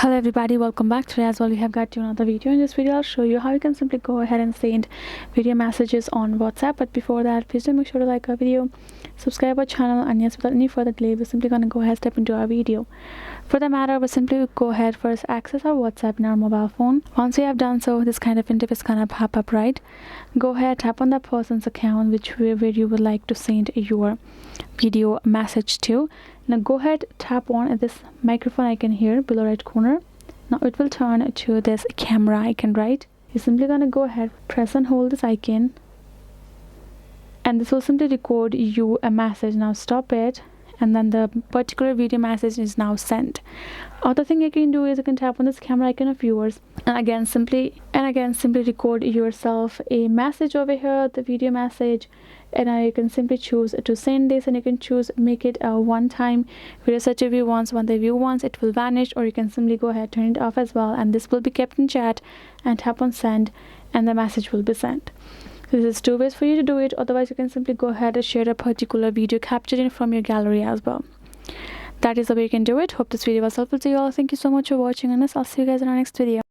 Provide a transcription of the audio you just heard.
Hello everybody, welcome back. Today as well we have got you another video. In this video I'll show you how you can simply go ahead and send video messages on WhatsApp. But before that, please do make sure to like our video, subscribe our channel, and yes, without any further delay we're simply gonna go ahead and step into our video. For the matter, we'll simply go ahead first access our WhatsApp in our mobile phone. Once we have done so, this kind of interface is gonna pop up, right? Go ahead, tap on that person's account where you would like to send your video message to. Now go ahead, tap on this microphone icon here below right corner. Now it will turn to this camera icon, right? You're simply gonna go ahead, press and hold this icon, and this will simply record you a message. Now stop it, and then the particular video message is now sent. Other thing you can do is you can tap on this camera icon of yours, and again simply record yourself a message over here, the video message. And now you can simply choose to send this, and you can choose make it a one-time video, such a view once. When they view once, it will vanish, or you can simply go ahead turn it off as well, and this will be kept in chat, and tap on send and the message will be sent. So this is two ways for you to do it. Otherwise you can simply go ahead and share a particular video captured from your gallery as well. That is the way you can do it. Hope this video was helpful to you all. Thank you so much for watching, and I'll see you guys in our next video.